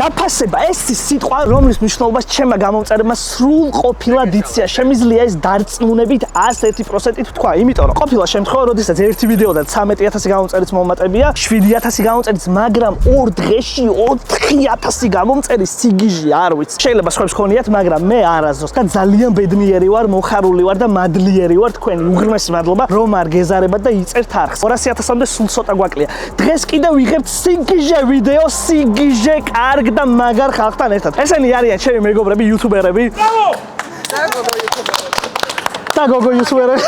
დაფასება ეს ის სიტყვა, რომლის მნიშვნელობას ჩემმა გამომწერებმა სრულყოფილად იცია. შემიძლია ეს დარწმუნებით 101%-ით თქვა, იმიტომ რომ ყოფილა შემთხვევა, როდესაც ერთი ვიდეო და 13000 გამომწერიც მომატებია, 7000 გამომწერიც, მაგრამ ორ დღეში 4000 გამომწერის სიგიჟე არ ვიცი. შეიძლება სხვებს ქონიათ, მაგრამ მე არასდროს და ძალიან ბედნიერი ვარ, მოხარული ვარ და მადლიერი ვარ თქვენი. უღრმესი მადლობა, რომ არ გეზარებათ და იწერთ არხს. 200.000-მდე სულ ცოტა გვაკლია. დღეს კიდე ვიღებთ სიგიჟე ვიდეო, სიგიჟე კარგ და მაგარ ხალხთან ერთად. ესენი არიან ჩემი მეგობრები, იუთუბერები. და გოგო იუთუბერები.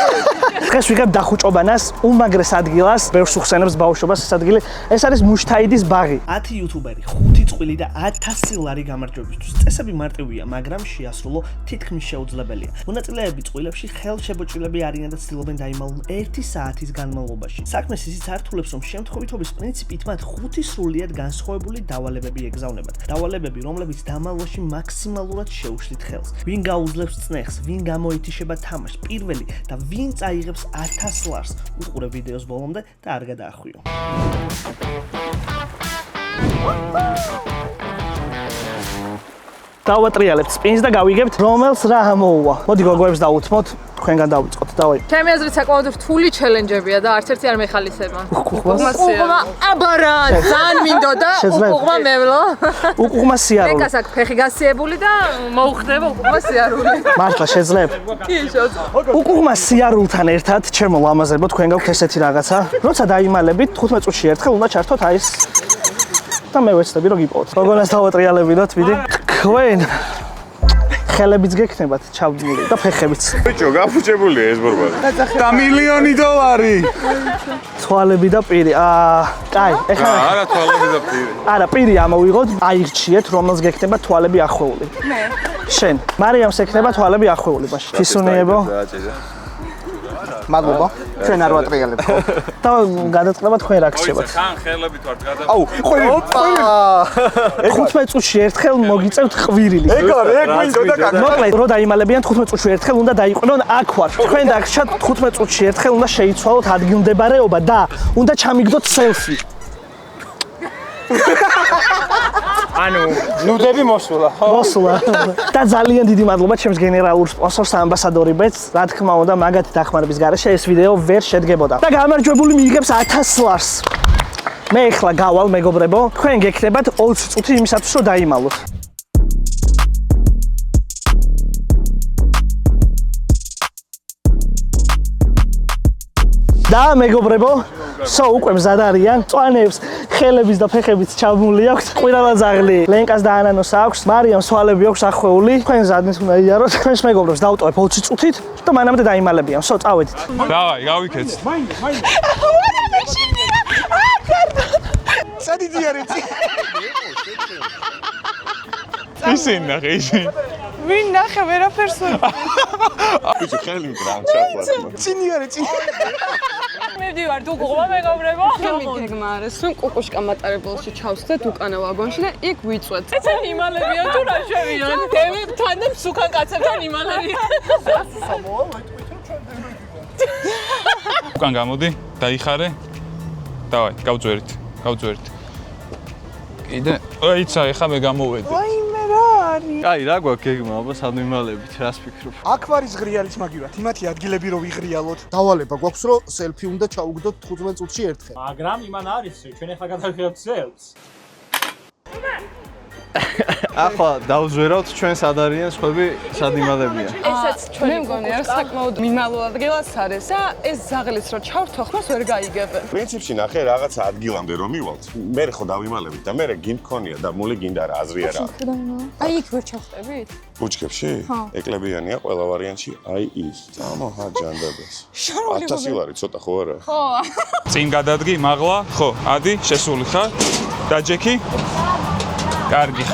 დღეს ვიღებ დახუჭობანას, უმაგრეს ადგილას, ბევრს უხსენებს ბავშვობას ეს ადგილი. ეს არის მუშთაიდის ბაღი. 10 იუთუბერი, 5 წყვილი და 1000 ლარი გამარჯვებისთვის. წესები მარტივია, მაგრამ შეასრულო თითქმის შეუძლებელია. მონაწილეები წყვილებში ხელშებოჭილები არიან და ცდილობენ დაიმალონ 1 საათის განმავლობაში. საქმეს ისიც ართულებს, რომ შემთხვევითობის პრინციპით მათ 5 სრულიად განსხვავებული დავალებები ეგზავნებათ. დავალებები, რომლებიც დამალვაში მაქსიმალურად შეუშლით ხელს. ვინ გაუძლებს წნეხს, ვინ გამოითიშება თამაშს, პირველი და ვინ წაიღებს 1000 ლარს. უყურე ვიდეოს ბოლომდე და არ გადაახვიო. დავატრიალებთ სპინს და გავიგებთ რომელს რა ამოუვა. მოდი გოგოებს დავუთმოთ, თქვენგან დავიწყოთ. დავაი. ჩემი აზრით საკმაოდ რთული ჩელენჯებია და არც ერთი არ მეხალისება. უკუღმა აბარა, ძალიან მინდოდა უკუღმა მევლო. უკუღმა სიარული. ეკას აქ ფეხი გასიებული და მოუხდება უკუღმა სიარული. მართლა შეძლებ? კი, შეძლებ. უკუღმა სიარულთან ერთად ჩემო ლამაზებო, თქვენ გაქვთ ესეთი რაღაცა. როცა დაიმალებით 15 წუთში ერთხელ უნდა ჩართოთ აი ეს და მე ვეცდები რომ გიპოვოთ. როგორას დავატრიალებინოთ, ვიდი? თქვენ ხელებიც გექნებათ ჩავდმული და ფეხებიც. ბიჭო, გაფუჭებულია ეს ბორბალი. და მილიონი დოლარი. თვალები და პირი. კაი, ეხლა არა თვალები და პირი. არა, პირი ამოვიღოთ, აირჩიეთ, რომელს გექნება თვალები ახვეული. მე. შენ. მარიამს ექნება თვალები ახვეული მაშინ. ფისუნიებო. მადლობა. ჩვენ არ ვატრიალებთ. და გადაწყდება თქვენ რა გქცევათ. ხან ხელებით ვარ გადა. აუ, ოპა! 15 წუთში ერთხელ მოგიწევთ ყვირილი. ეგ მინდოდა კაკა. მოკლედ, რო დაიმალებიან 15 წუთში ერთხელ უნდა დაიყვანონ აქ ვარ. თქვენ დაგრჩათ 15 წუთში ერთხელ უნდა შეიცვალოთ ადგილმდებარეობა და უნდა ჩამიგდოთ სელფი. ანუ ნუდები მოსულა, ხო? მოსულა. და ძალიან დიდი მადლობა ჩემს გენერალურ სპონსორს ამბასადორი ბეთს. რა თქმა უნდა, მაგათი დახმარების გარეშე ეს ვიდეო ვერ შედგებოდა. და გამარჯვებული მიიღებს 1000 ლარს. მე ახლა გავალ მეგობრებო, თქვენ გექნებათ 20 წუთი იმისათვის რომ დაიმალოთ. და მეგობრებო, უკვე მზად არიან. წვანებს, ხელების და ფეხებიც ჩაბმული აქვს. ყვირალა ძაღლი, ლენკას და ანანოს აქვს. მარიამს თვალები აქვს ახვეული. თქვენ ზადნით უნდა იაროთ. თქვენს მეგობრებს დავტოვებ 20 წუთით და მანამდე დაიმალებიან. წავედით. დავაი, გავიქეცთ. სადიდი არიცი. ისინი ნახე, ისინი. ვინ ნახე ვერაფერს ბიჭო, ხელი მკრავს ჩაყვარდა. წინი არიცი. მივდივარ თუ უკუღმა მეგობრებო. გეგმა არის რომ კუკუშკა მატარებელში ჩავსდეთ უკანა ვაგონში და იქ ვიწვეთ. ეცენ იმალებიან თუ რა შევიან? დებთან და მსუქან კაცებთან იმალებიან. უკან გამოდი, დაიხარე. დავაი, გავწვერით. კიდე. აიცა, ეხა მე გამოვედი. აი რა გვაქვს გეგმა ალბათ სადმიმალებით რას ფიქრობ? აქ ვარის ღრიალის მაგივართ. იმათი ადგილები რო ვიღრიალოთ. დავალება გვაქვს რომ სელფი უნდა ჩაუგდოთ 15 წუთში ერთხელ. მაგრამ იმან არის ჩვენ ახლა გადავიღებთ სელფს. ახლა დავზვერავთ ჩვენ სად არიან სხვები სად იმალებიან. ესაც ჩვენ მგონი არის საკმაოდ მიმალო ადგილას არის და ეს ზაღლიც რო ჩავთოხმოს ვერ გაიგებენ. პრინციპში ნახე რაღაცა ადგილამდე რომ მივალთ. მე ხო დავიმალებით და მე გინქონია და მული გინდა რა აზრი არა. აი იქ ვერ ჩავხტებით? ბუჩქებში? ეკლებიანია ყველა ვარიანტში. აი ის. წამოჰა ჯანდაბეს. 1000 ლარი ცოტა ხო არა? ხო. წინ გადადგი მაღლა. ხო, ადი, შესული ხარ. დაჯექი. კარგი.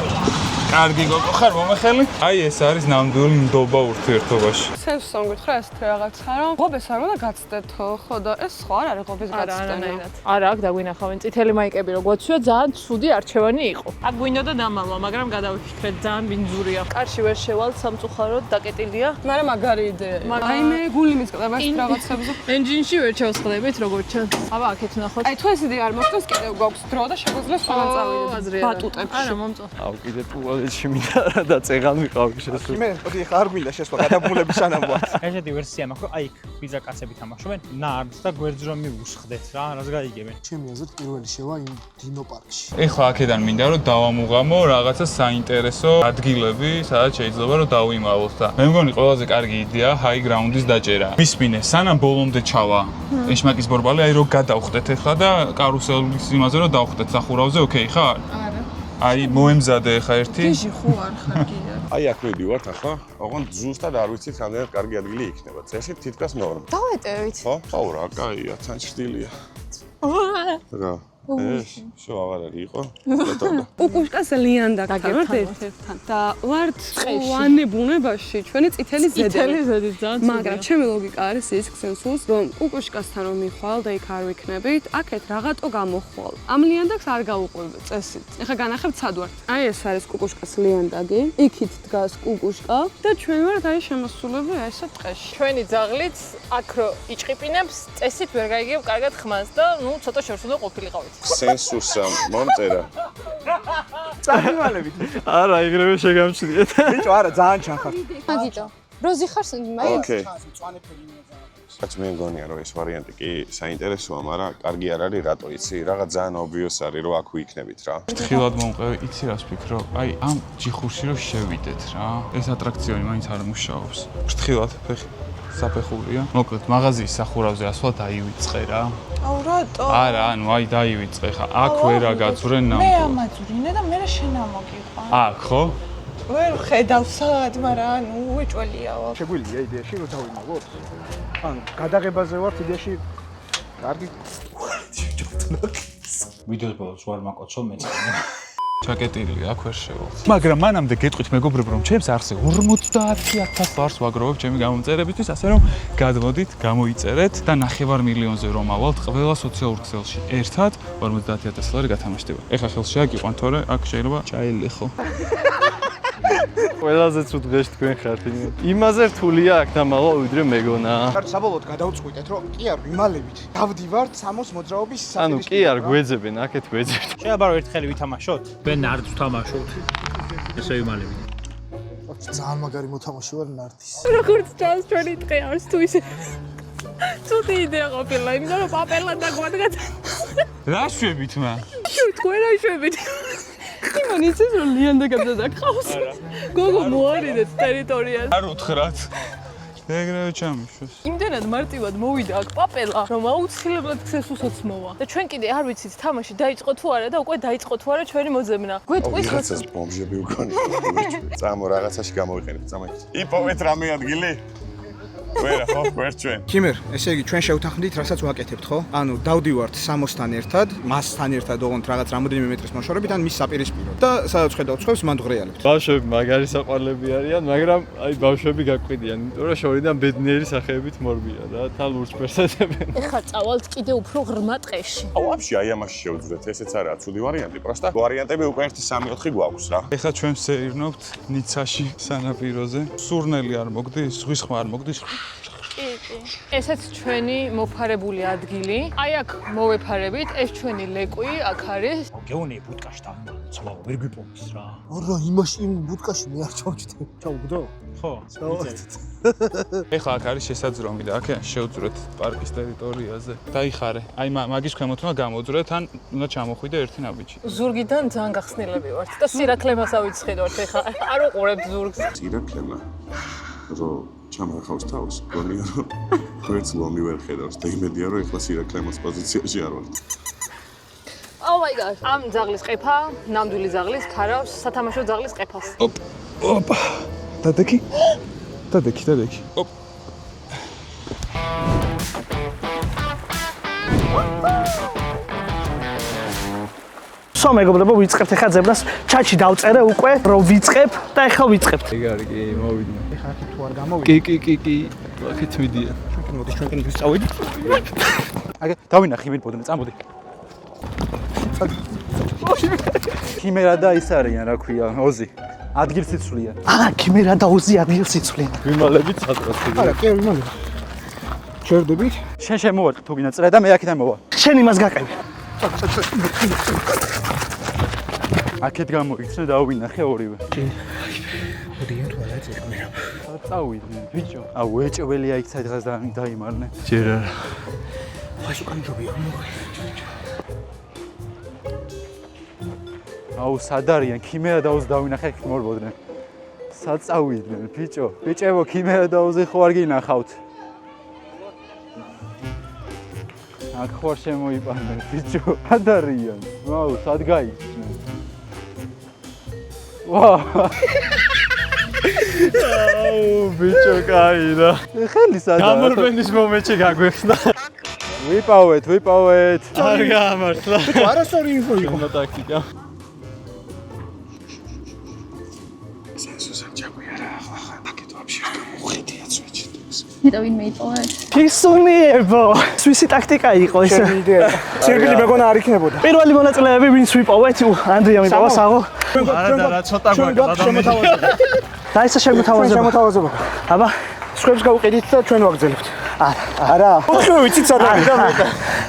კარგი გოგო ხარ მომეხელი? აი ეს არის ნამდვილი ნდობა ურთიერთობაში. სენს სამგეთხრა ესეთ რაღაცა რომ ღობეს არ უნდა გაცდეთო, ხო და ეს სხვა არ არის ღობის გაცდენა. არა, აქ დაგვინახავენ წითელი მაიკები რო გვაცვია, ძალიან ცუდი არჩევანი იყო. აქ გვინდოდა დამალვა, მაგრამ გადავიფიქრეთ, ძალიან ბინძურია. კარში ვერ შევალთ, სამწუხაროდ დაკეტილია. მაგრამ მაგარი იდეაა. აი მე გული მიწკდება ეს რაღაცებზე. ენჯინში ვერ ჩავსხდებით, როგორც ჩანს. აბა, აქეთ ნახოთ. აი თუ ეს იდეა არ მოხდეს, კიდევ გვაქვს დრო და შეგვიძლია სხვაგან წავიდეთ. ბატუტებში. არა, მომწონს. აუ კიდე ტუალეტში მინდა რა და წეღან ვიყავი შესაძლოა. მე ოდი ხა არ გვინდა შესვლა გადაბმულების სანამ ვარ. ესეთი ვერსია მაქვს, რომ აი იქ ბიძა კაცები თამაშობენ, ნარდს და გვერდს რომ მივუსხდეთ რა, რას გაიგებენ. ჩემი აზრით პირველი შევა იმ დინო პარკში. ეხლა აქედან მინდა რომ დავამუღამო რაღაცა საინტერესო ადგილები, სადაც შეიძლება რომ დავიმალოთ და მე მგონი ყველაზე კარგი იდეაა ჰაი გრაუნდის დაჭერა. მისმინე, სანამ ბოლომდე ჩავა ეშმაკის ბორბალი, აი რომ გადავხდეთ ეხლა და კარუსელის იმაზე რომ დავხდეთ სახურავზე, ოკეი ხარ? არა. აი მოემზადე ეხა ერთი. გიჟი ხო არ ხარ გია. აი აქ მივდივართ ახლა, ოღონდ ზუსტად არ ვიცით რამდენად კარგი ადგილი იქნება. წესით თითქოს ნორმა. დავეტევით. ხო, რა, კაია, თანჭრდილია. რა. ეს შო აღარ არის იყო? უკუშკას ლიანდა გაგებთ ერთ-ერთთან და ვართ ვანე ბუნებაში ჩვენი წითელი ზედები. წითელი ზედი ძალიან ცუდია. მაგრამ ჩემი ლოგიკა არის ის ქსენსულს რომ უკუშკასთან რომ მიხვალ და იქ არ ვიქნებით, აქეთ რაღაცო გამოხვალ. ამ ლიანდაგს არ გავუყვებით წესით. ეხლა განახებთ სად ვართ. აი ეს არის კუკუშკას ლიანდაგი. იქით დგას კუკუშკა და ჩვენ ვართ აი შემოსულები ესა ტყეში. ჩვენი ძაღლიც აქ რო იჭყიპინებს, წესით ვერ გაიგებ კარგად ხმას და ნუ ცოტა შორს უნდა ყოფილიყავით. სენსურსა მომწერა. წამივალებით. არა, იგრევე შეგამჩნიეთ. ბიჭო, არა, ძალიან ჩანხარ. მაგიტო. როზი ხარ მაი? ოკეი. რაც მე მგონია რომ ეს ვარიანტი კი საინტერესოა, მაგრამ კარგი არ არის, რატო იცი? რაღაც ძალიან obvious არის რომ აქ ვიქნებით რა. ფრთხილად მომყევი, იცი რას ვფიქრო? აი ამ ჯიხურში რომ შევიდეთ რა. ეს ატრაქციონი მაინც არ მუშაობს. ფრთხილად ფეხი საფეხურია. მოკლედ მაღაზიის სახურავზე ასვლა დაივიწყე რა. აუ რატო? არა, ანუ აი დაივიწყე ხა. აქ ვერა გაწვრენ მე ნამდვილად. ამაძვრინე და მე შენ ამოგიყვა. აქ ხო? ვერ ხედავ სად, მაგრამ ანუ უეჭველიაო. შეგვიძლია იდეაში რომ დავიმალოთ? ანუ გადაღებაზე ვართ იდეაში კარგი ვიდეოს ბოლოს ვარ მაკოცო მეწყენე. ჩაკეტილი აქ ვერ შევალთ. მაგრამ მანამდე გეტყვით მეგობრებო, რომ ჩემს არხზე 50000 ლარს ვაგროვებ ჩემი გამომწერებისთვის, ასე რომ გადმოდით, გამოიწერეთ და 9 მილიონზე რომ ავალთ ყველა სოციალურ ქსელში ერთად 50000 ლარი გათამაშდება. ეხლა ხელში აგიყვან, თორე აქ შეიძლება ჩაილეხო. ყველაზე ცუდ დღეში თქვენ ხართ. იმაზე რთულია აქ დამალვა ვიდრე მეგონა. კარგი, საბოლოოდ გადავწყვიტეთ, რომ კი არ ვიმალებით. დავდივართ სამოს მოძრაობის ანუ კი არ გვეძებენ, აქეთ გვეძებთ. შეიძლება რომ ერთხელ ვითამაშოთ? მე ნარდს ვთამაშობთ. ესე ვიმალებით. ძალიან მაგარი მოთამაშე ვარ ნარდის. როგორც ჩანს ჩვენი დღე არის თუ ისე ცუდი იდეა ყოფილა, იმიტომ რომ პაპელად დაგვადგათ. რა შვებით მა? თქვენ რა შვებით? იმან იცის რომ ლიანდაგებდა დაგყავს. გოგო მოარიდეთ ტერიტორიას. არ უთხრათ. ეგრევე ჩამიშვეს. იმდენად მარტივად მოვიდა აქ პაპელა, რომ აუცილებლად ქსესუსაც მოვა. და ჩვენ კიდე არ ვიცით თამაში დაიწყო თუ არა და უკვე დაიწყო თუ არა ჩვენი მოძებნა. გვეტყვის რაღაცას ბომჟები უგონი. წამო რაღაცაში გამოვიყენეთ, წამოიქეთ. იპოვეთ რამე ადგილი? ვერა ხო, ვერ ჩვენ. ქიმერ, ესე იგი ჩვენ შევთანხმდით, რასაც ვაკეთებთ, ხო? ანუ დავდივართ სამოსთან ერთად, მასთან ერთად ოღონდ რაღაც რამოდენიმე მეტრის მოშორებით, ან მის საპირისპიროდ. და სადაც ხედავთ ხვევს, მან ღრეალებთ. ბავშვები მაგარი საყვარლები არიან, მაგრამ აი ბავშვები გაკვიდიან, იმიტომ რომ შორიდან ბედნიერი სახეებით მორბიან რა, თა ლურჯ პერსეთებენ. ეხლა წავალთ კიდე უფრო ღრმა ტყეში. აუ, აფში აი ამაში შევძვრეთ, ესეც არაა ცუდი ვარიანტი, პროსტა ვარიანტები უკვე 1-3-4 გვაქვს რა. ეხლა ჩვენ ვსეირნობთ ნიცაში სანაპიროზე. სურნელი არ მოგდის, ზღვის ხმა არ მოგდის. ესეც ჩვენი მოფარებული ადგილი. აი აქ მოვეფარებით, ეს ჩვენი ლეკვი აქ არის. გეუნე ბუტკაში დავმოწვა, ვერ გვიპოვეს რა. არა, იმაში იმ ბუტკაში მე არ ჩავჭდე. ჩაუგდო? ხო, ეხლა აქ არის შესაძრომი და აქ შევძვრეთ პარკის ტერიტორიაზე. დაიხარე. აი მაგის ქვემოთ უნდა გამოძვრეთ, ან უნდა ჩამოხვიდე ერთი ნაბიჯი. ზურგიდან ძალიან გახსნილები ვართ და სირაქლემას ავიწყდით ეხლა. არ უყურებთ ზურგს. სირაქლემა. რო ჩამარხავს თავს, გონია რომ ვერც ლომი ვერ ხედავს და იმედია რომ ეხლა სირაქლემას პოზიციაში არ ვარ. Oh my god. ამ ძაღლის ყეფა, ნამდვილი ძაღლის ქარავს სათამაშო ძაღლის ყეფას. ოპა. დადექი? დადექი. ოპ. სვა მეგობრებო, ვიწყებთ ახლა ძებნას. ჩაჩი დავწერე უკვე, რომ ვიწყებ და ახლა ვიწყებთ. ეგ არის კი, მოვიდნენ. ეხლა აქ თუ არ გამოვიდი. კი. აქეთ მიდია. მოდი ჩვენ კენით ვისწავიდით. აგე დავინახე მიბოდნე, წამოდი. ქიმერა და ის არიან, რა ქვია, ოზი. ადგილს იცვლიან. ქიმერა და ოზი ადგილს იცვლიან. ვიმალებით სადღაც. არა, კი ვიმალებ. ჩერდებით. შენ შემოვარ თუ გინდა წრე და მე აქედან მოვა. შენ იმას გაყევი. აქეთ გამოიქცნე და ავინახე ორივე. მოდიან თუ არა წეკმერა. წავიდნენ, ბიჭო. აუ ეჭველია იქ სადღაც დაიმარნე. ჯერ არა. ხაშ უკან ჯობია. აუ სად არიან ქიმერა და ოზი დავინახე იქ მორბოდნენ. სად წავიდნენ, ბიჭო? ბიჭებო, ქიმერა და ოზი ხო არ გინახავთ? აქ ხوار შემოიპარნენ, ბიჭო. სად არიან? აუ სად გაიქცნენ? ვა! აუ ბიჭო, კაი და. ხელი სადაა? გამორბენის მომენტში გაგვეხსნა. ვიპავეთ. არ გამართლა. არასორი ინფო იყო. ხომ ტაქტიკა. ნეტა ვინმე იპოვა ეს? ფისუნიებო. სვისი ტაქტიკა იყო ეს. შენი იდეა. სერგილი მეგონა არ იქნებოდა. პირველი მონაწილეები ვინც ვიპოვეთ? ანდრია მიპოვა, საღო. არა და ცოტა გვაქვს. და ისა შემოთავაზება. შემოთავაზება. აბა, სხვებს გავუყიდით და ჩვენ ვაგზელებთ. არა. ოთხივე ვიცით სადაა და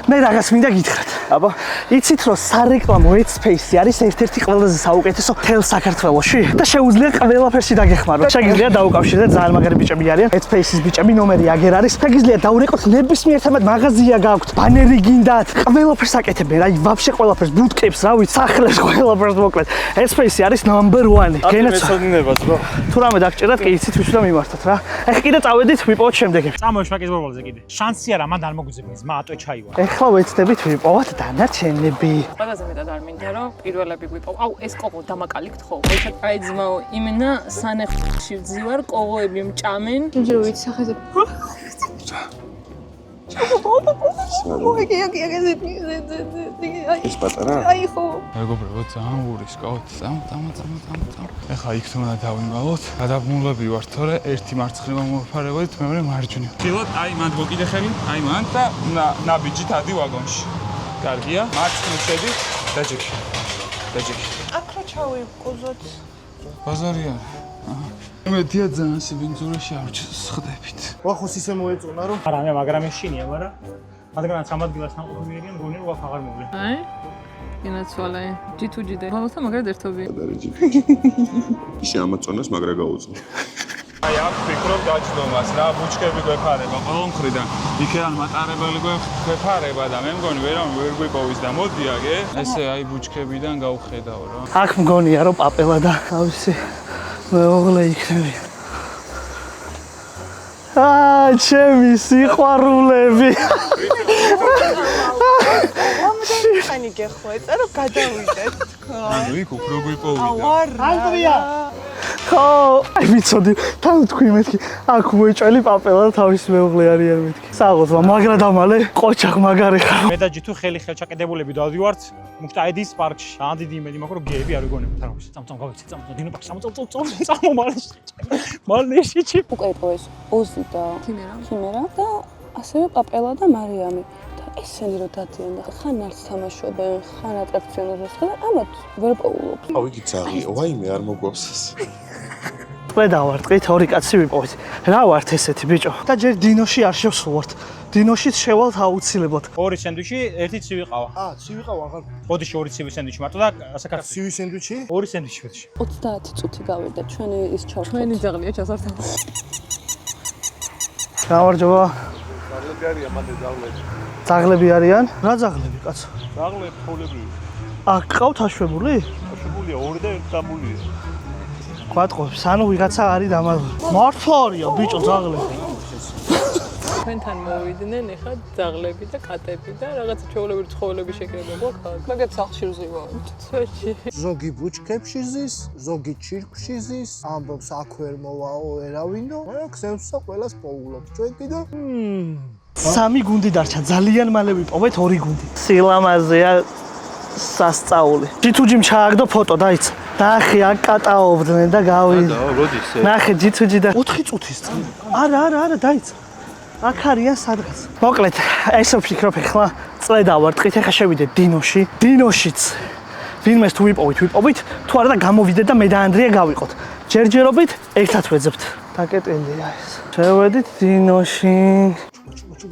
მე რაღაც მინდა გითხრათ. აბა, იცით რომ სარეკლამო Headspace არის ერთ-ერთი ყველაზე საუკეთესო თელ საქართველოში და შეუძლია ყველაფერში დაგეხმაროთ. შეგიძლია დაუკავშირდეთ, ძალიან მაგარი ბიჭები არიან. Headspace-ის ბიჭები ნომერი აგერ არის. შეგიძლია დაურეკოთ ნებისმიერ თემად, მაღაზია გაქვთ, ბანერი გინდათ, ყველაფერს აკეთებენ. აი, ვაფშე ყველაფერს, ბუტკეპს, რა ვიცი, სახლებს ყველაფერს მოკლედ. Headspace არის number 1. მეცოდინებას ბრო. თუ რამე დაგჭირდათ, კი იცით ვის უნდა მიმართოთ რა. ეხლა კიდე წავედით, ვიპოვოთ შემდეგები. წამოშ ვაკის ბორბალზე კიდე. შანსი არა, მან არ მოგვიძებნის, მა ატვე ჩაივა. ეხლა ვეცდებით ვიპოვოთ დანარჩენები. ყველაზე მეტად არ მინდა რომ პირველები გვიპოვო. აუ ეს კოღო დამაკალიქთ ხო? ეხლა აი ძმაო, იმენა სანეხში ვძივარ, კოღოები მჭამენ. ჯერ ვიცი სახეზე. ეს პატარა? აი ხო. მეგობრებო, ძალიან ურისკავთ. ეხლა იქ თუ უნდა დავიმალოთ, გადაბმულები ვართ, თორე ერთი მარცხნივ მოვაფარებოდით, მეორე მარჯვნივ. ფილოთ, აი მანდ მოკიდე ხელი, აი მანდ და ნაბიჯით ადი ვაგონში. კარგია, მარცხნივ შედი, დაჯექი. აქ რა ჩავიყუზოთ? ბაზარი არა. მედია ძალიან სიბინძურაში არ ჩსხდებით. ვახოს ისე მოეწონა რომ არა, მე მაგრამ ეშინია, მაგრამ რადგანაც ამ ადგილას ნაყოფი მერია, მგონი რომ აღარ მოვლენ. აი ინაცვალე ჯითუჯიდე. მამათა მაგრად ერთობი. ისე ამაწონას მაგრა გაუწო. აი აქ ფიქრობ დაჯდომას რა ბუჩქები გვეფარება ყოველ მხრიდან. იქიდან მატარებელი გვეფარება და მე მგონი ვერ გვიპოვის და მოდი აგე. ესე აი ბუჩქებიდან გავხედავ რა. აქ მგონია რომ პაპელა და თავისი მეუღლე იქნებიან. ჩემი სიყვარულები. ხანი გეხვეწა რომ გადავიდეთ თქო. ანუ იქ უფრო გვიპოვიდა. ანდრია. ხო, აი ვიცოდი, თან თქვი მეთქი, აქ მოეჭველი პაპელა და თავისი მეუღლე არიან მეთქი. საღოთვა, მაგრა დამალე, ყოჩახ მაგარი ხარ. მე და ჯითუ ხელი ხელჩაკედებულები დავდივართ მუქტაედის პარკში. ძალიან დიდი იმედი მაქვს რომ გეები არ ვიგონებთ რა ვიცი. წამ გავიცი, დინო პარკში, წამ მალე შეჭი. უკვე იყო ეს ოზი და ქიმერა და ასევე პაპელა და მარიამი. ესენი რო დადიან და ხან არც თამაშობენ, ხან ატრაქციონებს და ამათ ვერ პოულობ. აუ იგი ძაღლია, ვაიმე არ მოგვავსეს. ყველა ვარტყით, ორი კაცი ვიპოვეთ. რა ვართ ესეთი ბიჭო? და ჯერ დინოში არ შევსულვართ. დინოშიც შევალთ აუცილებლად. ორი სენდვიჩი, ერთი ცივი ყავა. ცივი ყავა აღარ. ბოდიში ორი ცივი სენდვიჩი მარტო და საკაცი. ცივი სენდვიჩი? ორი სენდვიჩი ბოდიში. 30 წუთი გავიდა ჩვენი ის ჩავხოთ. ჩვენი ძაღლია ჩასართავ. გამარჯობა. ძაღლები არიან მანდ ძაღლები. ძაღლები არიან? რა ძაღლები, კაცო? ძაღლები ფოლებრივი. აქ ყავთ აშვებული? აშვებულია ორი და ერთი დამულია. გვატყობს, ანუ ვიღაცა არის დამალული. მართლა არია ბიჭო ძაღლები. ჩვენთან მოვიდნენ ეხლა ძაღლები და კატები და რაღაცა ჩვეულებრივი ცხოველები შეკრება გვაქვს. მაგათ სახლში ვზივავთ. ცოტში. ზოგი ბუჩქებში ზის, ზოგი ჩირკში ზის, ამბობს აქ ვერ მოვაო ერავინო. აი ქსევსა ყველას პოულობ. ჩვენ კიდე სამი გუნდი დარჩა, ძალიან მალე ვიპოვეთ ორი გუნდი. სილამაზეა სასწაული. ჯითუჯიმ ჩააგდო ფოტო, დაიცა. ნახე, აქ კატაობდნენ და გავიდა. როდის ნახე, ჯითუჯი და 4 წუთის წინ. არა, დაიცა. აქ არიან სადღაც. მოკლედ, ესე ვფიქრობ ახლა წლედა ვარტყით, ახლა შევიდეთ დინოში. დინოშიც ვინმეს თუ ვიპოვით, თუ არა და გამოვიდეთ და მე და ანდრია გავიყოთ. ჯერჯერობით ერთად ვეძებთ. დაკეტილია ეს. შევედით დინოში.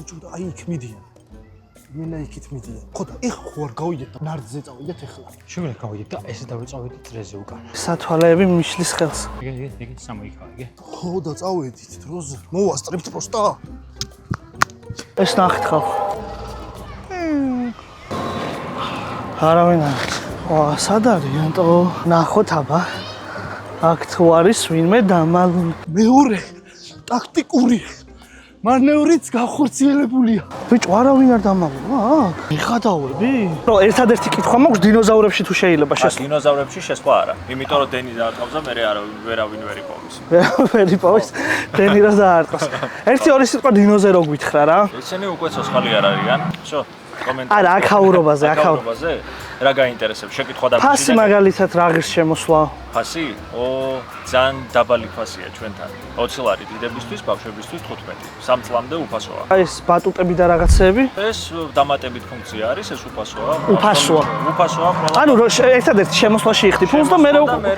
ჩუბა, აი იქ მიდიან. მენა იქით მიდიან. ხო და ეხ ხო არ გავიდეთ და ნარდზე წავიდეთ ეხლა. შეგვიძლია გავიდეთ და ესე დავეწავიდეთ წრეზე უკან. სათვალეები მიშლის ხელს. იგი სამოიქა, იგი. ხო და წავედით დროზე. მოვასწრებთ პროსტა. ეს ნახეთ ხალხო. არავინ არ არის. ვა, სად არიანტო? ნახოთ აბა. აქ თუ არის ვინმე დამალული. მეორე ტაქტიკური მანევრიც გახორციელებულია. ბიჭო, არავინ არ დამალულა აქ. მიხადაურები? რო ერთადერთი კითხვა მაქვს დინოზავრებში თუ შეიძლება შესვლა. დინოზავრებში შესვლა არა. იმიტომ რომ დენი დაარტყავს და მე ვერავინ ვერ იპოვის. ვერ იპოვის. დენი რა დაარტყავს. ერთი ორი სიტყვა დინოზერო გვითხრა რა. ესენი უკვე ცოცხალი არ არიან. შო, კომენტარი. არა, აქაურობაზე. რა გაინტერესებს? შეკითხვა და ფასი მაგალითად რა ღირს შემოსვლა? ფასი? ძალიან დაბალი ფასია ჩვენთან. 20 ლარი დიდებისთვის, ბავშვებისთვის 15. 3 წლამდე უფასოა. ეს ბატუტები და რაღაცეები? ეს დამატებით ფუნქცია არის, ეს უფასოა. უფასოა. ყველა. ანუ ერთადერთი შემოსვლაში იხდი ფულს და მე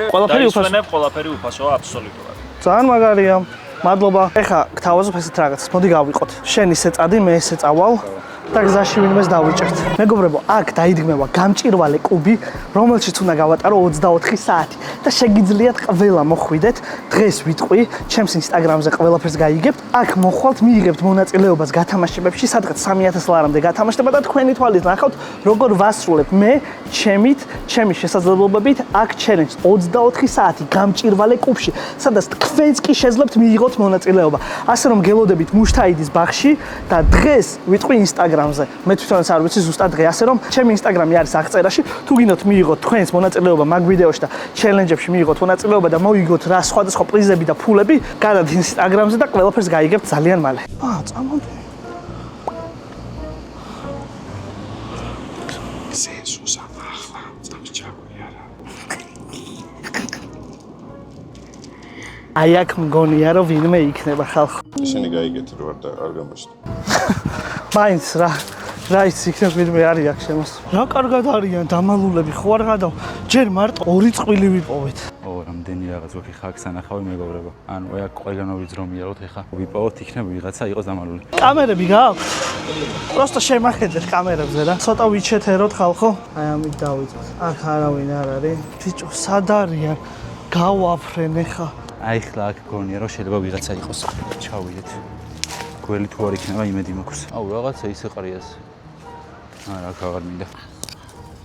ყველაფერი უფასოა. ყველაფერი უფასოა აბსოლუტურად. ძალიან მაგარია. მადლობა. ეხა გთავაზობ ესეთ რაღაცას. მოდი გავიყოთ. შენ ისე წადი, მე ესე წავალ. და გზაში ვინმეს დავიჭერთ. მეგობრებო, აქ დაიდგმება გამჭირვალე კუბი, რომელშიც უნდა გავატარო 24 საათი და შეგიძლიათ ყველა მოხვიდეთ. დღეს ვიტყვი, ჩემს ინსტაგრამზე ყველაფერს გაიგებთ. აქ მოხვალთ, მიიღებთ მონაწილეობას გათამაშებებში, სადღაც 3000 ლარამდე გათამაშდება და თქვენი თვალით ნახავთ, როგორ ვასრულებ მე ჩემი შესაძლებლობებით აქ ჩელენჯს 24 საათი გამჭირვალე კუბში, სადაც თქვენც კი შეძლებთ მიიღოთ მონაწილეობა. ასე რომ გელოდებით მუშთაიდის ბაღში და დღეს ვიტყვი ინსტაგრამზე. მე თვითონაც არ ვიცი ზუსტად დღე, ასე რომ ჩემი ინსტაგრამი არის აღწერაში. თუ გინდოთ მიიღოთ თქვენს მონაწილეობა მაგ ვიდეოში და ჩელენჯებში მიიღოთ მონაწილეობა და მოიგოთ რა სხვადასხვა პრიზები და ფულები, გადადით ინსტაგრამზე და ყველაფერს გაიგებთ ძალიან მალე. წამოდი. სენსუსა ახლა წამჭაგვი არა. აი აქ მგონია რომ ვინმე იქნება ხალხო. ისინი გაიგეთ რო არ გამოჩნდა. მაინც რა იცი იქნებ ვინმე არის აქ შემოსული. რა კარგად არიან დამალულები ხო არ გადავ. ჯერ მარტო 2 წყვილი ვიპოვეთ. რამდენი რაღაც ვაკი ხაკს ანახავი მეგობრებო. ანუ აი აქ ყველგან ვიძრომიაროთ ეხა. ვიპოვოთ იქნებ ვიღაცა იყოს დამალული. კამერები გააქვთ? პროსტო შემახედეთ კამერებზე რა. ცოტა ვიჩეთეროთ ხალხო. აი ამით დავიწყოთ. აქ არავინ არ არის. ბიჭო, სად არიან? გავაფრენ ეხა. აი ხლა აქ გონია რომ შეიძლება ვიღაცა იყოს. ჩავიდეთ. გველი თუ არ იქნება იმედი მაქვს. აუ რაღაცა ისე ყრიას. არა, აღარ მინდა.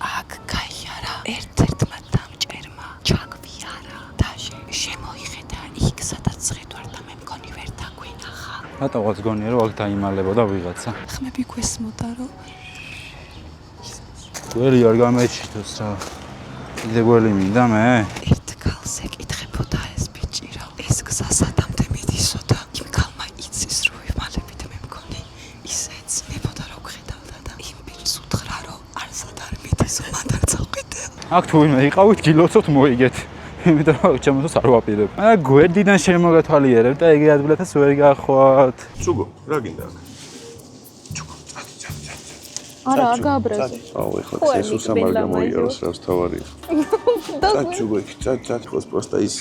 აქ გაიარა ერთ-ერთმა დამჭერმა ჩაგვიარა და შემოიხედა იქ სადაც ხედვარ და მე მგონი ვერ დაგვინახა. რატოღაც გონია რომ აქ დაიმალებოდა ვიღაცა. ხმები გვესმოდა რომ გველი არ გამეჩითოს რა. კიდე გველი მინდა მე? ერთ კალს ეკითხებოდა ეს ბიჭი რომ ეს გზა სადამდე მიდისო და იმ კალმა იცის რომ ვიმალებით მე მგონი ისე ეცნებოდა რომ გხედავდა და იმ ბიჭს უთხრა რომ არსად არ მიდისო მანდ არ წავყიდე. აქ თუ ვინმე იყავით გილოცოთ მოიგეთ. იმიტომ რომ ჩემთვის არ ვაპირებ. აი გვერდიდან შემოგათვალიერებ და ეგ ადგილათაც ვერ გახვათ. ცუგო, რა გინდა აქ? არა, არ გააბრაზე. აუ, ეხლა სესუსა მაგ გამოიაროს რა თავარია. წაჩუგო, წაჩ ხოს პროსტა ის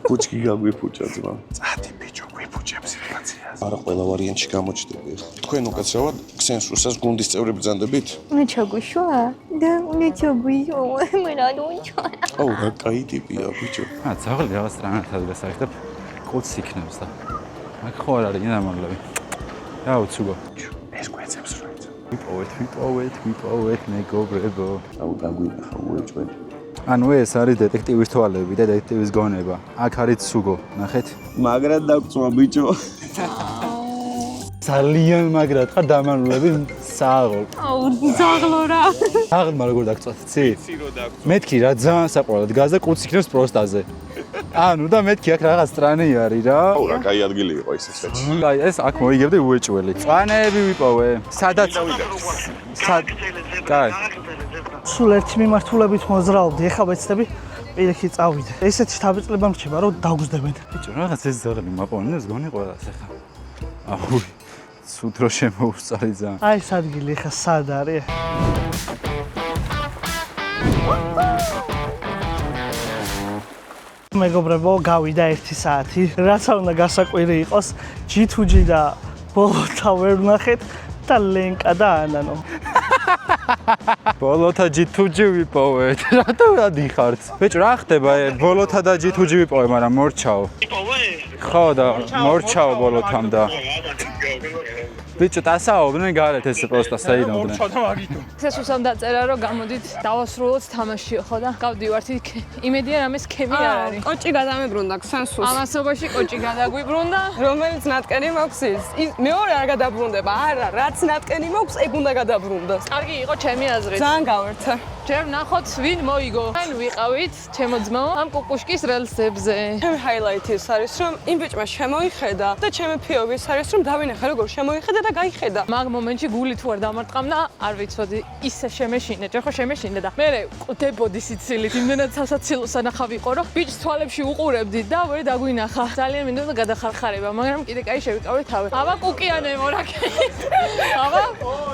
ფუჭკი გაგვიფუჭა ძმა. წადი ბიჭო, გვიფუჭებს რელაციას. არა, ყველა ვარიანტში გამოჩდები ეხლა. თქვენ უკაცრავად ქსენსუსას გუნდის წევრები ბრძანდებით? მე ჩაგვიშვა? და მე ჩაგვიშვა. მე რა დოიჩა. აუ, რა კაი ტიპია ბიჭო. ძაღლი რაღაც რანათად გასაერთებ ყუთს იქნებს და აქ ხო არ არის დამალები. რა უცუგო. ეს გვეცებს რა. ვიპოვეთ მეგობრებო. აუ, დაგვინახა უეჭვენ. ანუ ეს არის დეტექტივის თვალები და დეტექტივის გონება. აქ არის ცუგო, ნახეთ. მაგრად დაგწვა ბიჭო. ძალიან მაგრად ხარ დამალულები სააღო. აუ, ძაღლო რა. აღმა როგორ დაგწვათ, ცი? მეთქი რა ძალიან საყვარლად გაზა ყუთს იქნებს პროსტაზე. ანუ და მეთქი აქ რაღაც სტრანი არის რა. აუ, რა კაი ადგილი იყო ისეც. აი ეს აქ მოიგებდი უეჭველი. წვანეები ვიპოვე. სადაც კაი. სულ ერთი მიმართულებით მოძრაობდი, ეხლა ვეცდები პირიქით წავიდე. ესეთი თავიწლება მრჩება, რომ დაგუზდებენ. ბიჭო, რაღაც ეს ზაღები მაპოვნებს გონი ყველას ახლა. აუ, სულ დრო შემოუსწარი ძალიან. აი ეს ადგილი ეხლა სად არის? მეგობრებო, გავიდა 1 საათი. რაცა უნდა გასაკვირი იყოს, G2G და ბოლოთა ვერ ვნახეთ და ლენკა და ანანო. ბოლოთა G2G ვიპოვეთ. რატო ადიხართ? ბიჭო, რა ხდება? ბოლოთა და G2G ვიპოვე, მაგრამ მორჩაო. ვიპოვე? ხო და მორჩაო ბოლოთამ და. ბიჭო, დასაობდნენ გარეთ ესე პროსტა საიდუმდნენ. ეს უსამ დაწერა რომ გამოდით დავასრულოთ თამაში ხო და გავდივართ იქ. იმედია რამე სქემი არ არის. კოჭი გადამებრუნდა ქსენსუს. ამასობაში კოჭი გადაგვიბრუნდა. რომელიც ნატკენი მაქვს ის მეორე არ გადაბრუნდება. არა, რაც ნატკენი მაქვს, ეგ უნდა გადაბრუნდეს. კარგი იყო ჩემი აზრით. ძალიან გავერთე. ჯერ ნახოთ ვინ მოიგო. ან ვიყავით ჩემო ძმაო ამ კუკუშკის რელსებზე. ჩემი ჰაილაითი ის არის რომ იმ ბიჭმა შემოიხედა და ჩემი ფიობი ის არის რომ დავინახე როგორ შემოიხედა და გაიხედა. მაგ მომენტში გული თუ არ დამარტყამდა, არ ვიცოდი, ისე შემეშინე, ჯერ ხო შემეშინე და მე ყვდებოდი სიცილით, იმდენად სასაცილო სანახავ იყო, რომ ბიჭს თვალებში უყურებდი და ვერ დაგვინახა. ძალიან მინდოდა გადახარხარება, მაგრამ კიდე კაი შევიკავე თავი. აბა კუკიანე მორაკე. აბა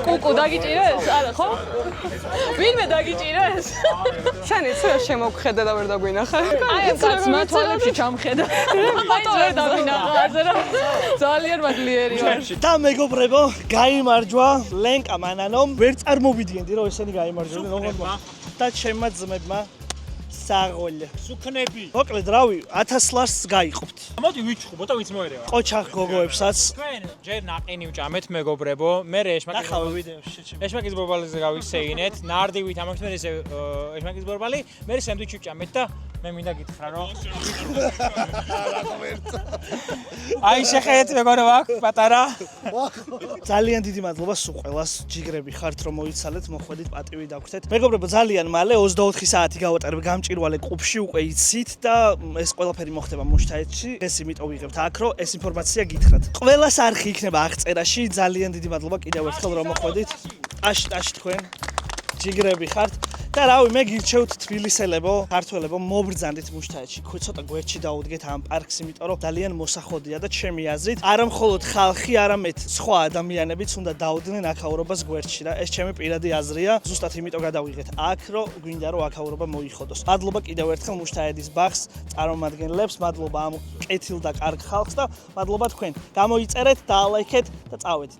კუკუ დაგიჭირეს? არა, ხო? ვინმე დაგიჭირეს? შენ იცი რა შემოგხედა და ვერ დაგვინახა. აი ამ კაცმა თვალებში ჩამხედა. აი ვერ დავინახა, ასე რომ ძალიან მაგლიერი ვარ. და მეგობრებო, გაიმარჯვა ლენკა მანანომ. ვერ წარმოვიდგენდი რომ ესენი გაიმარჯვდნენ ოღონდ და ჩემმა ძმებმა საღოლ. სუქნები. მოკლედ რავი, 1000 ლარს გაიყოფთ. მოდი ვიჩხუბო და ვიც მოერევა. ყოჩახ გოგოებსაც. თქვენ ჯერ ნაყინი ვჭამეთ მეგობრებო, მე ნახავ ვიდეოში. ეშმაკის ბორბალიზე გავისეინეთ, ნარდივით ამაქვს მე ესე ეშმაკის ბორბალი, მე სენდვიჩი ვჭამეთ და მე მინდა გითხრა რომ აი შეხეთ მეგობრებო აქ პატარა. ძალიან დიდი მადლობა სულ ყველას, ჯიგრები ხართ რომ მოიცალეთ, მოხვედით, პატივი დაგვრთეთ. მეგობრებო, ძალიან მალე 24 საათი გავატარებ გამჭირვალე ყუფში, უკვე იცით და ეს ყველაფერი მოხდება მუშთაეთში. ეს იმიტომ ვიღებთ აქ, რომ ეს ინფორმაცია გითხრათ. ყველას არხი იქნება აღწერაში. ძალიან დიდი მადლობა კიდევ ერთხელ რომ მოხვედით. აშტ თქვენ ჯიგრები ხართ. და რავი, მე გირჩევთ თბილისელებო, ქართველებო, მობრძანდით მუშთაეთში. ცოტა გვერდში დაუდგეთ ამ პარკს, იმიტომ რომ ძალიან მოსახოდია და ჩემი აზრით, არა მხოლოდ ხალხი, არამედ სხვა ადამიანებიც უნდა დაუდგნენ აქაურობას გვერდში და ეს ჩემი პირადი აზრია. ზუსტად იმიტომ გადავიღეთ აქ, რომ გვინდა რომ აქაურობა მოიხოდოს. მადლობა კიდევ ერთხელ მუშთაედის ბაღს წარმომადგენლებს, მადლობა ამ კეთილ და კარგ ხალხს და მადლობა თქვენ. გამოიწერეთ, დაალაიქეთ და წავედით.